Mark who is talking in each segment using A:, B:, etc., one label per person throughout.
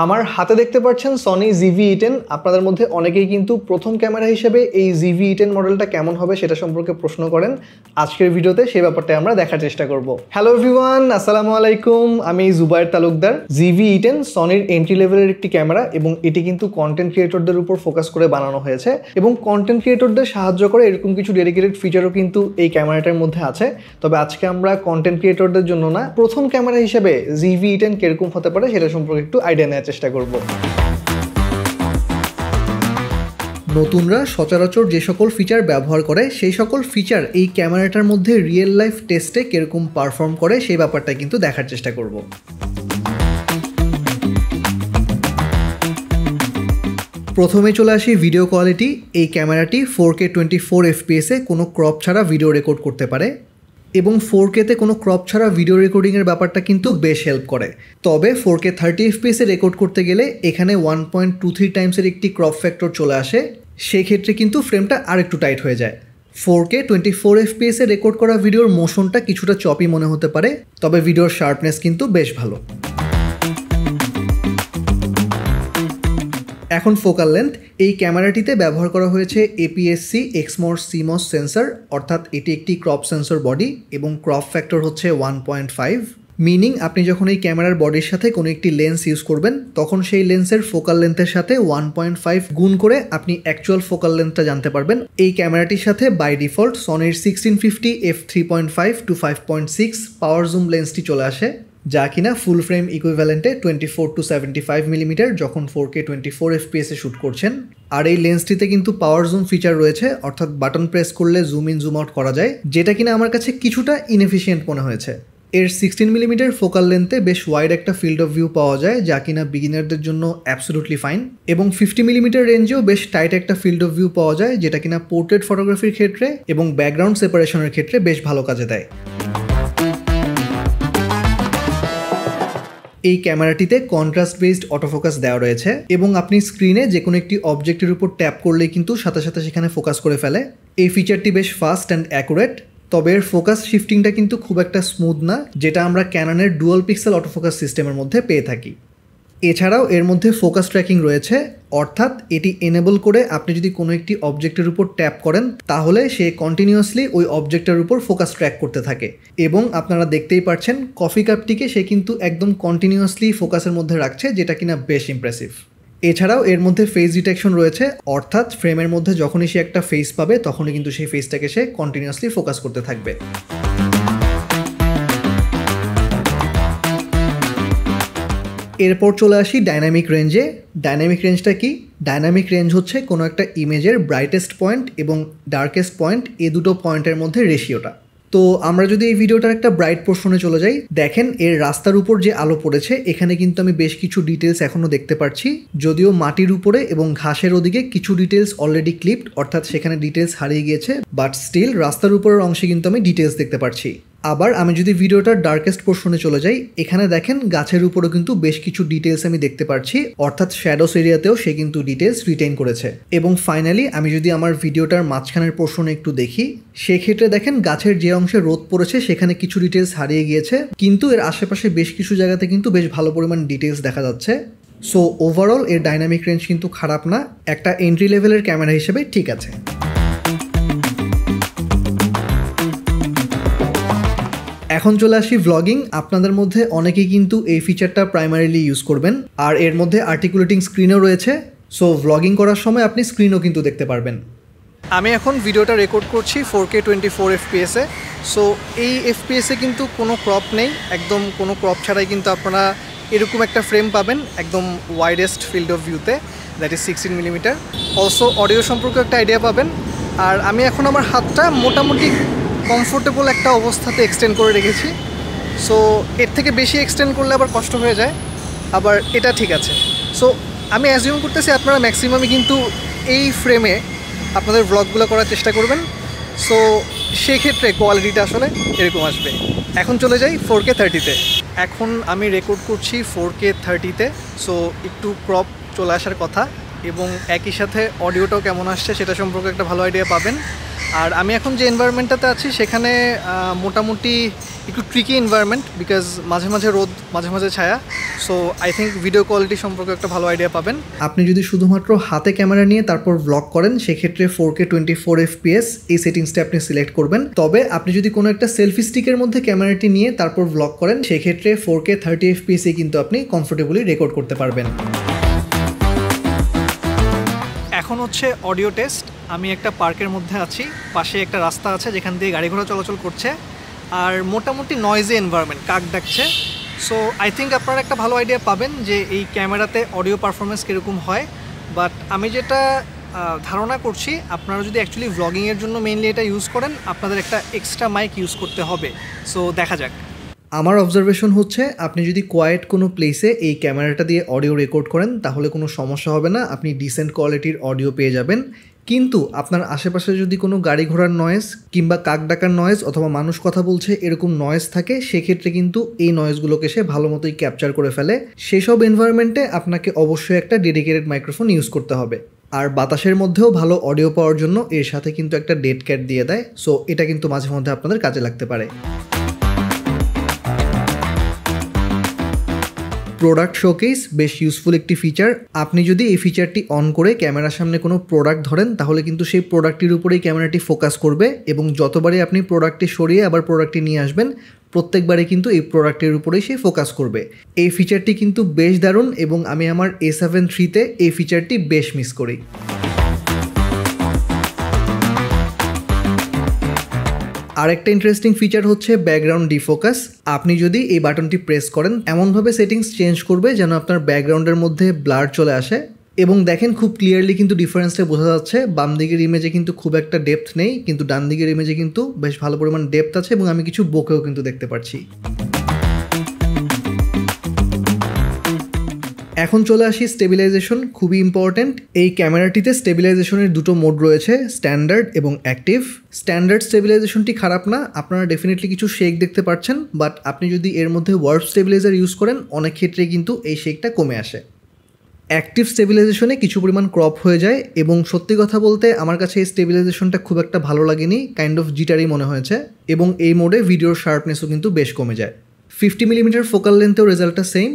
A: আমার হাতে দেখতে পাচ্ছেন সনি ZV-E10। আপনাদের মধ্যে অনেকেই কিন্তু প্রথম ক্যামেরা হিসেবে এই ZV-E10 মডেলটা কেমন হবে সেটা সম্পর্কে প্রশ্ন করেন। আজকের ভিডিওতে সেই ব্যাপারটা আমরা দেখার চেষ্টা করব। হ্যালো এভরিওয়ান, আসসালামু আলাইকুম। আমি জুবায়ের তালুকদার। ZV-E10 সনির এন্ট্রি লেভেলের একটি ক্যামেরা এবং এটি কিন্তু কন্টেন্ট ক্রিয়েটরদের উপর ফোকাস করে বানানো হয়েছে এবং কন্টেন্ট ক্রিয়েটরদের সাহায্য করে এরকম কিছু ডেডিকেটেড ফিচারও কিন্তু এই ক্যামেরাটার মধ্যে আছে। তবে আজকে আমরা কন্টেন্ট ক্রিয়েটরদের জন্য না, প্রথম ক্যামেরা হিসেবে ZV-E10 কিরকম হতে পারে সেটা সম্পর্কে একটু আইডিয়া নেওয়ার চেষ্টা করব। নতুনরা সচরাচর যে সকল ফিচার ব্যবহার করে সেই সকল ফিচার এই ক্যামেরাটার মধ্যে রিয়েল লাইফ টেস্টে কিরকম পারফর্ম করে সেই ব্যাপারটা কিন্তু দেখার চেষ্টা করব। প্রথমে চলে আসি ভিডিও কোয়ালিটি। এই ক্যামেরাটি 4K 24 FPS-এ কোনো ক্রপ ছাড়া ভিডিও রেকর্ড করতে পারে এবং 4K-তে কোনো ক্রপ ছাড়া ভিডিও রেকর্ডিংয়ের ব্যাপারটা কিন্তু বেশ হেল্প করে। তবে 4K 30 FPS-এ রেকর্ড করতে গেলে এখানে 1.23 টাইমসের একটি ক্রপ ফ্যাক্টর চলে আসে, সেই ক্ষেত্রে কিন্তু ফ্রেমটা আরেকটু টাইট হয়ে যায়। 4K 24 FPS-এ রেকর্ড করা ভিডিওর মোশনটা কিছুটা চপি মনে হতে পারে, তবে ভিডিওর শার্পনেস কিন্তু বেশ ভালো। এখন ফোকাল লেন্থ। এই ক্যামেরাটিতে ব্যবহার করা হয়েছে APS-C এক্সমোর CMOS সেন্সর, অর্থাৎ এটি একটি ক্রপ সেন্সর বডি এবং ক্রপ ফ্যাক্টর হচ্ছে 1.5। মিনিং আপনি যখন এই ক্যামেরার বডির সাথে কোনো একটি লেন্স ইউজ করবেন তখন সেই লেন্সের ফোকাল লেন্থের সাথে 1.5 গুণ করে আপনি অ্যাকচুয়াল ফোকাল লেন্থটা জানতে পারবেন। এই ক্যামেরাটির সাথে বাই ডিফল্ট সনির 1650 f3.5 to 5.6 পাওয়ার জুম লেন্সটি চলে আসে, যা কিনা ফুল ফ্রেম ইকুইভ্যালেন্টে 24 to 75 মিলিমিটার যখন 4K 24 FPS-এ শ্যুট করছেন। আর এই লেন্সটিতে কিন্তু পাওয়ার জুম ফিচার রয়েছে, অর্থাৎ বাটন প্রেস করলে জুম ইন জুম আউট করা যায়, যেটা কিনা আমার কাছে কিছুটা ইনএফিশিয়েন্ট মনে হয়েছে। এর 16 মিলিমিটার ফোকাল লেন্থে বেশ ওয়াইড একটা ফিল্ড অফ ভিউ পাওয়া যায়, যা কিনা বিগিনারদের জন্য অ্যাবসলিউটলি ফাইন, এবং 50 মিলিমিটার রেঞ্জেও বেশ টাইট একটা ফিল্ড অফ ভিউ পাওয়া যায়, যেটা কিনা পোর্ট্রেট ফটোগ্রাফির ক্ষেত্রে এবং ব্যাকগ্রাউন্ড সেপারেশনের ক্ষেত্রে বেশ ভালো কাজে দেয়। এই ক্যামেরাটিতে কন্ট্রাস্ট বেসড অটোফোকাস দেওয়া রয়েছে এবং আপনি স্ক্রিনে যে কোনো একটি অবজেক্টের উপর ট্যাপ করলেই কিন্তু সাথে সাথে সেখানে ফোকাস করে ফেলে। এই ফিচারটি বেশ ফাস্ট অ্যান্ড অ্যাকুরেট, তবে এর ফোকাস শিফটিংটা কিন্তু খুব একটা স্মুথ না, যেটা আমরা ক্যাননের ডুয়াল পিক্সেল অটোফোকাস সিস্টেমের মধ্যে পেয়ে থাকি। এছাড়াও এর মধ্যে ফোকাস ট্র্যাকিং রয়েছে, অর্থাৎ এটি এনেবল করে আপনি যদি কোনো একটি অবজেক্টের উপর ট্যাপ করেন তাহলে সে কন্টিনিউয়াসলি ওই অবজেক্টের উপর ফোকাস ট্র্যাক করতে থাকে এবং আপনারা দেখতেই পাচ্ছেন কফি কাপটিকে সে কিন্তু একদম কন্টিনিউয়াসলি ফোকাসের মধ্যে রাখছে, যেটা কিনা বেশ ইমপ্রেসিভ। এছাড়াও এর মধ্যে ফেস ডিটেকশন রয়েছে, অর্থাৎ ফ্রেমের মধ্যে যখনই সে একটা ফেস পাবে তখনই কিন্তু সেই ফেসটাকে সে কন্টিনিউয়াসলি ফোকাস করতে থাকবে। এরপর চলে আসি ডাইনামিক রেঞ্জে। ডাইনামিক রেঞ্জটা কি? ডাইনামিক রেঞ্জ হচ্ছে কোনো একটা ইমেজের ব্রাইটেস্ট পয়েন্ট এবং ডার্কেস্ট পয়েন্ট, এই দুটো পয়েন্টের মধ্যে রেশিওটা। তো আমরা যদি এই ভিডিওটার একটা ব্রাইট পোর্শনে চলে যাই, দেখেন এর রাস্তার উপর যে আলো পড়েছে এখানে কিন্তু আমি বেশ কিছু ডিটেলস এখনও দেখতে পাচ্ছি, যদিও মাটির উপরে এবং ঘাসের ওদিকে কিছু ডিটেলস অলরেডি ক্লিপড, অর্থাৎ সেখানে ডিটেলস হারিয়ে গিয়েছে, বাট স্টিল রাস্তার উপরের অংশে কিন্তু আমি ডিটেলস দেখতে পাচ্ছি। আবার আমি যদি ভিডিওটার ডার্কেস্ট পোর্শনে চলে যাই, এখানে দেখেন গাছের উপরেও কিন্তু বেশ কিছু ডিটেলস আমি দেখতে পাচ্ছি, অর্থাৎ শ্যাডোস এরিয়াতেও সে কিন্তু ডিটেলস রিটেইন করেছে। এবং ফাইনালি আমি যদি আমার ভিডিওটার মাঝখানের পোর্শনে একটু দেখি, সেক্ষেত্রে দেখেন গাছের যে অংশে রোদ পড়েছে সেখানে কিছু ডিটেলস হারিয়ে গিয়েছে, কিন্তু এর আশেপাশে বেশ কিছু জায়গাতে কিন্তু বেশ ভালো পরিমাণ ডিটেলস দেখা যাচ্ছে। সো ওভারঅল এর ডাইনামিক রেঞ্জ কিন্তু খারাপ না, একটা এন্ট্রি লেভেলের ক্যামেরা হিসেবে ঠিক আছে। এখন চলে আসি ভ্লগিং। আপনাদের মধ্যে অনেকেই কিন্তু এই ফিচারটা প্রাইমারিলি ইউজ করবেন, আর এর মধ্যে আর্টিকুলেটিং স্ক্রিনও রয়েছে। সো ভ্লগিং করার সময় আপনি স্ক্রিনও কিন্তু দেখতে পারবেন। আমি এখন ভিডিওটা রেকর্ড করছি 4K 24 FPS-এ। সো এই FPS-এ কিন্তু কোনো ক্রপ নেই, একদম কোনো ক্রপ ছাড়াই কিন্তু আপনারা এরকম একটা ফ্রেম পাবেন একদম ওয়াইডেস্ট ফিল্ড অফ ভিউতে, that is 16 millimetre. Also audio সম্পর্কে একটা আইডিয়া পাবেন। আর আমি এখন আমার হাতটা মোটামুটি কমফোর্টেবল একটা অবস্থাতে এক্সটেন্ড করে রেখেছি। সো এর থেকে বেশি এক্সটেন্ড করলে আবার কষ্ট হয়ে যায়, আবার এটা ঠিক আছে। সো আমি অ্যাজিউম করতেছি আপনারা ম্যাক্সিমামই কিন্তু এই ফ্রেমে আপনাদের ব্লগগুলো করার চেষ্টা করবেন। সো সেক্ষেত্রে কোয়ালিটিটা আসলে এরকম আসবে। এখন চলে যাই 4K 30-তে। এখন আমি রেকর্ড করছি 4K 30-তে। সো একটু ক্রপ চলে আসার কথা, এবং একই সাথে অডিওটাও কেমন আসছে সেটা সম্পর্কে একটা ভালো আইডিয়া পাবেন। আর আমি এখন যে এনভায়রনমেন্টটাতে আছি সেখানে মোটামুটি একটু ট্রিকি এনভায়রনমেন্ট, বিকজ মাঝে মাঝে রোদ মাঝে মাঝে ছায়া। So I think video quality সম্পর্কে একটা ভালো আইডিয়া পাবেন। আপনি যদি শুধুমাত্র হাতে ক্যামেরা নিয়ে তারপর ব্লগ করেন সেক্ষেত্রে 4K 24 FPS এই সেটিংসটা আপনি সিলেক্ট করবেন। তবে আপনি যদি কোনো একটা সেলফি স্টিকের মধ্যে ক্যামেরাটি নিয়ে তারপর ব্লগ করেন সেক্ষেত্রে 4K 30 FPS কিন্তু আপনি কমফোর্টেবলি রেকর্ড করতে পারবেন। এখন হচ্ছে অডিও টেস্ট। আমি একটা পার্কের মধ্যে আছি, পাশে একটা রাস্তা আছে যেখান দিয়ে গাড়ি ঘোড়া চলাচল করছে, আর মোটামুটি নয়েজি এনভায়রনমেন্ট, কাক ডাকছে। সো আই থিঙ্ক আপনারা একটা ভালো আইডিয়া পাবেন যে এই ক্যামেরাতে অডিও পারফরমেন্স কীরকম হয়। বাট আমি যেটা ধারণা করছি, আপনারা যদি অ্যাকচুয়ালি ভ্লগিংয়ের জন্য মেইনলি এটা ইউজ করেন আপনাদের একটা এক্সট্রা মাইক ইউজ করতে হবে। সো দেখা যাক। আমার অবজারভেশন হচ্ছে আপনি যদি কোয়াইট কোনো প্লেসে এই ক্যামেরাটা দিয়ে অডিও রেকর্ড করেন তাহলে কোনো সমস্যা হবে না, আপনি ডিসেন্ট কোয়ালিটির অডিও পেয়ে যাবেন। কিন্তু আপনার আশেপাশে যদি কোনো গাড়ি ঘোড়ার নয়েজ কিংবা কাক ডাকার নয়েজ অথবা মানুষ কথা বলছে এরকম নয়েজ থাকে সেক্ষেত্রে কিন্তু এই নয়েজগুলোকে সে ভালো মতোই ক্যাপচার করে ফেলে। সেসব এনভায়রনমেন্টে আপনাকে অবশ্যই একটা ডেডিকেটেড মাইক্রোফোন ইউজ করতে হবে। আর বাতাসের মধ্যেও ভালো অডিও পাওয়ার জন্য এর সাথে কিন্তু একটা ডেড ক্যাট দিয়ে দেয়। সো এটা কিন্তু মাঝে মধ্যে আপনাদের কাজে লাগতে পারে। প্রোডাক্ট শোকেস বেশ ইউজফুল একটি ফিচার। আপনি যদি এই ফিচারটি অন করে ক্যামেরার সামনে কোনো প্রোডাক্ট ধরেন তাহলে কিন্তু সেই প্রোডাক্টটির উপরেই ক্যামেরাটি ফোকাস করবে এবং যতবারই আপনি প্রোডাক্টটি সরিয়ে আবার প্রোডাক্টটি নিয়ে আসবেন প্রত্যেকবারই কিন্তু এই প্রোডাক্টের উপরেই সে ফোকাস করবে। এই ফিচারটি কিন্তু বেশ দারুণ এবং আমি আমার A7 IIIতে এই ফিচারটি বেশ মিস করি। আরেকটা ইন্টারেস্টিং ফিচার হচ্ছে ব্যাকগ্রাউন্ড ডিফোকাস। আপনি যদি এই বাটনটি প্রেস করেন এমনভাবে সেটিংস চেঞ্জ করবে যেন আপনার ব্যাকগ্রাউন্ডের মধ্যে ব্লার চলে আসে এবং দেখেন খুব ক্লিয়ারলি কিন্তু ডিফারেন্সটা বোঝা যাচ্ছে। বাম দিকের ইমেজে কিন্তু খুব একটা ডেপথ নেই, কিন্তু ডান দিকের ইমেজে কিন্তু বেশ ভালো পরিমাণ ডেপথ আছে এবং আমি কিছু বোকেও কিন্তু দেখতে পাচ্ছি। এখন চলে আসি স্টেবিলাইজেশন, খুবই ইম্পর্ট্যান্ট। এই ক্যামেরাটিতে স্টেবিলাইজেশনের দুটো মোড রয়েছে, স্ট্যান্ডার্ড এবং অ্যাক্টিভ। স্ট্যান্ডার্ড স্টেবিলাইজেশনটি খারাপ না, আপনারা ডেফিনেটলি কিছু শেক দেখতে পাচ্ছেন, বাট আপনি যদি এর মধ্যে ওয়ার্প স্টেবিলাইজার ইউজ করেন অনেক ক্ষেত্রে কিন্তু এই শেকটা কমে আসে। অ্যাক্টিভ স্টেবিলাইজেশনে কিছু পরিমাণ ক্রপ হয়ে যায় এবং সত্যি কথা বলতে আমার কাছে এই স্টেবিলাইজেশনটা খুব একটা ভালো লাগেনি, কাইন্ড অফ জিটারি মনে হয়েছে এবং এই মোডে ভিডিওর শার্পনেসও কিন্তু বেশ কমে যায়। 50mm ফোকাল লেন্থেও রেজাল্টটা সেম।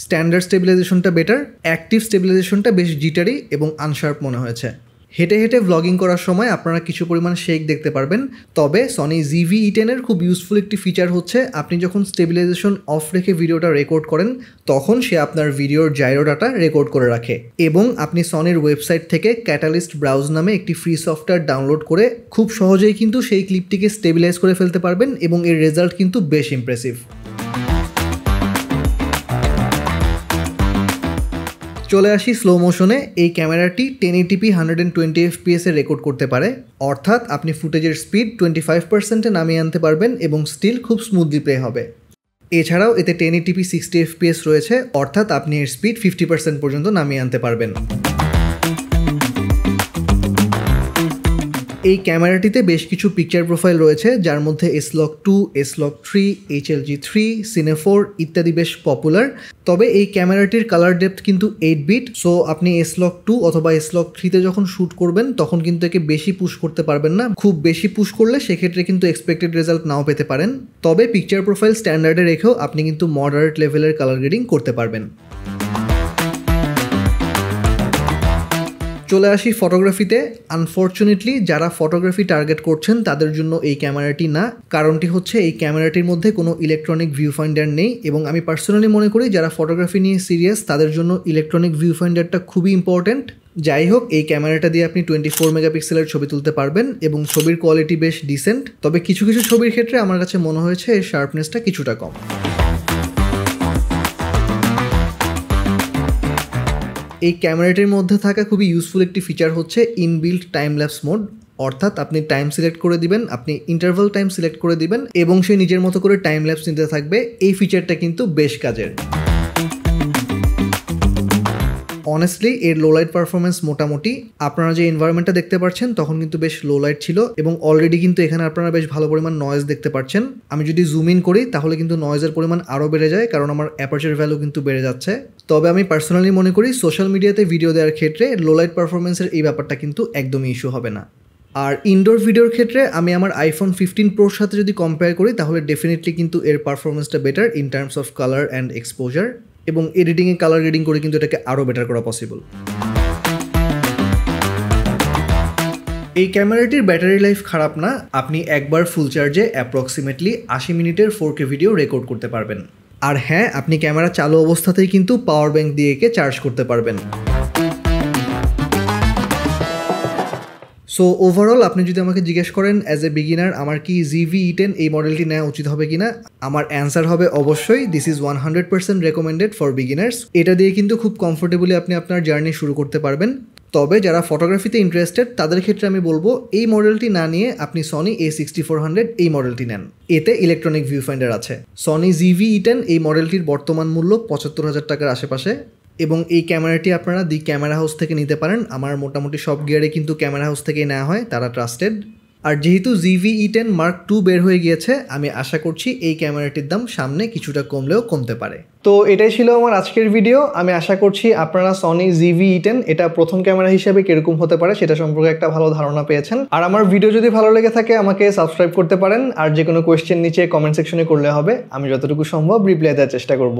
A: স্ট্যান্ডার্ড স্টেবিলাইজেশনটা বেটার, অ্যাক্টিভ স্টেবিলাইজেশনটা বেশ জিটারি এবং আনশার্প মনে হয়েছে। হেঁটে হেঁটে ভ্লগিং করার সময় আপনারা কিছু পরিমাণ শেক দেখতে পারবেন। তবে সনি ZV-E10 খুব ইউজফুল একটি ফিচার হচ্ছে আপনি যখন স্টেবিলাইজেশন অফ রেখে ভিডিওটা রেকর্ড করেন তখন সে আপনার ভিডিওর জাইরো ডাটা রেকর্ড করে রাখে এবং আপনি সনির ওয়েবসাইট থেকে ক্যাটালিস্ট ব্রাউজ নামে একটি ফ্রি সফটওয়্যার ডাউনলোড করে খুব সহজেই কিন্তু সেই ক্লিপটিকে স্টেবিলাইজ করে ফেলতে পারবেন এবং এর রেজাল্ট কিন্তু বেশ ইমপ্রেসিভ। চলে আসি স্লো মোশনে। এই ক্যামেরাটি 1080p 120 fps রেকর্ড করতে পারে, অর্থাৎ আপনি ফুটেজের স্পিড 25%-এ নামিয়ে আনতে পারবেন এবং স্টিল খুব স্মুথলি প্লে হবে। এছাড়াও এতে 1080p 60 fps রয়েছে, অর্থাৎ আপনি এর স্পিড 50% পর্যন্ত নামিয়ে আনতে পারবেন। এই ক্যামেরাটিতে বেশ কিছু পিকচার প্রোফাইল রয়েছে যার মধ্যে S-Log2, S-Log3, HLG3, Cine 4 ইত্যাদি বেশ পপুলার। তবে এই ক্যামেরাটির কালার ডেপথ কিন্তু 8 বিট। সো আপনি S-Log2 অথবা S-Log3তে যখন শ্যুট করবেন তখন কিন্তু একে বেশি পুশ করতে পারবেন না। খুব বেশি পুশ করলে সেক্ষেত্রে কিন্তু এক্সপেক্টেড রেজাল্ট নাও পেতে পারেন। তবে পিকচার প্রোফাইল স্ট্যান্ডার্ডে রেখেও আপনি কিন্তু মডারেট লেভেলের কালার গ্রেডিং করতে পারবেন। চলে আসি ফটোগ্রাফিতে। আনফর্চুনেটলি যারা ফটোগ্রাফি টার্গেট করছেন তাদের জন্য এই ক্যামেরাটি না, কারণটি হচ্ছে এই ক্যামেরাটির মধ্যে কোনো ইলেকট্রনিক ভিউ ফাইন্ডার নেই এবং আমি পার্সোনালি মনে করি যারা ফটোগ্রাফি নিয়ে সিরিয়াস তাদের জন্য ইলেকট্রনিক ভিউ ফাইন্ডারটা খুবই ইম্পর্ট্যান্ট। যাই হোক, এই ক্যামেরাটা দিয়ে আপনি 24 মেগাপিক্সেলের ছবি তুলতে পারবেন এবং ছবির কোয়ালিটি বেশ ডিসেন্ট। তবে কিছু কিছু ছবির ক্ষেত্রে আমার কাছে মনে হয়েছে এর শার্পনেসটা কিছুটা কম। এই ক্যামেরাটির মধ্যে থাকা খুবই ইউজফুল একটি ফিচার হচ্ছে ইনবিল্ট টাইম ল্যাপস মোড, অর্থাৎ আপনি টাইম সিলেক্ট করে দিবেন, আপনি ইন্টারভাল টাইম সিলেক্ট করে দিবেন এবং সে নিজের মতো করে টাইম ল্যাপস নিতে থাকবে। এই ফিচারটা কিন্তু বেশ কাজের। অনেস্টলি এর লো লাইট পারফরমেন্স মোটামুটি। আপনারা যে এনভায়রনমেন্টটা দেখতে পাচ্ছেন তখন কিন্তু বেশ লো লাইট ছিল এবং অলরেডি কিন্তু এখানে আপনারা বেশ ভালো পরিমাণ নয়েজ দেখতে পাচ্ছেন। আমি যদি জুম ইন করি তাহলে কিন্তু নয়েজের পরিমাণ আরও বেড়ে যায়, কারণ আমার অ্যাপারচার ভ্যালু কিন্তু বেড়ে যাচ্ছে। তবে আমি পার্সোনালি মনে করি সোশ্যাল মিডিয়াতে ভিডিও দেওয়ার ক্ষেত্রে লো লাইট পারফরমেন্সের এই ব্যাপারটা কিন্তু একদমই ইস্যু হবে না। আর ইনডোর ভিডিওর ক্ষেত্রে আমি আমার আইফোন 15 প্রোর সাথে যদি কম্পেয়ার করি তাহলে ডেফিনেটলি কিন্তু এর পারফরমেন্সটা better in terms of colour and exposure, এবং এডিটিংয়ে কালার গ্রেডিং করে কিন্তু এটাকে আরও বেটার করা পসিবল। এই ক্যামেরাটির ব্যাটারি লাইফ খারাপ না, আপনি একবার ফুল চার্জে অ্যাপ্রক্সিমেটলি 80 মিনিটের 4K ভিডিও রেকর্ড করতে পারবেন। আর হ্যাঁ, আপনি ক্যামেরা চালু অবস্থাতেই কিন্তু পাওয়ার ব্যাংক দিয়ে একে চার্জ করতে পারবেন। সো ওভারঅল আপনি যদি আমাকে জিজ্ঞেস করেন অ্যাজ এ বিগিনার আমার কি ZV-E10 এই মডেলটি নেওয়া উচিত হবে কিনা, আমার অ্যান্সার হবে অবশ্যই this is 100% recommended for beginners. এটা দিয়ে কিন্তু খুব কমফোর্টেবলি আপনি আপনার জার্নি শুরু করতে পারবেন। তবে যারা ফটোগ্রাফিতে ইন্টারেস্টেড তাদের ক্ষেত্রে আমি বলবো এই মডেলটি না নিয়ে আপনি সনি A6400 এই মডেলটি নেন। এতে ইলেকট্রনিক ভিউ ফাইন্ডার আছে। সনি ZV-E10 এই মডেলটির বর্তমান মূল্য 75,000 টাকার আশেপাশে, এবং এই ক্যামেরাটি আপনারা দি ক্যামেরা হাউস থেকে নিতে পারেন। আমার মোটামুটি সব গিয়ারে কিন্তু ক্যামেরা হাউস থেকেই নেওয়া হয়, তারা ট্রাস্টেড। আর যেহেতু ZV-E10 Mark II বের হয়ে গিয়েছে, আমি আশা করছি এই ক্যামেরাটির দাম সামনে কিছুটা কমলেও কমতে পারে। তো এটাই ছিল আমার আজকের ভিডিও। আমি আশা করছি আপনারা সনি ZV-E10 এটা প্রথম ক্যামেরা হিসেবে কিরকম হতে পারে সেটা সম্পর্কে একটা ভালো ধারণা পেয়েছেন। আর আমার ভিডিও যদি ভালো লেগে থাকে আমাকে সাবস্ক্রাইব করতে পারেন, আর যে কোনো কোয়েশ্চেন নিচে কমেন্ট সেকশনে করলে হবে, আমি যতটুকু সম্ভব রিপ্লাই দেওয়ার চেষ্টা করব।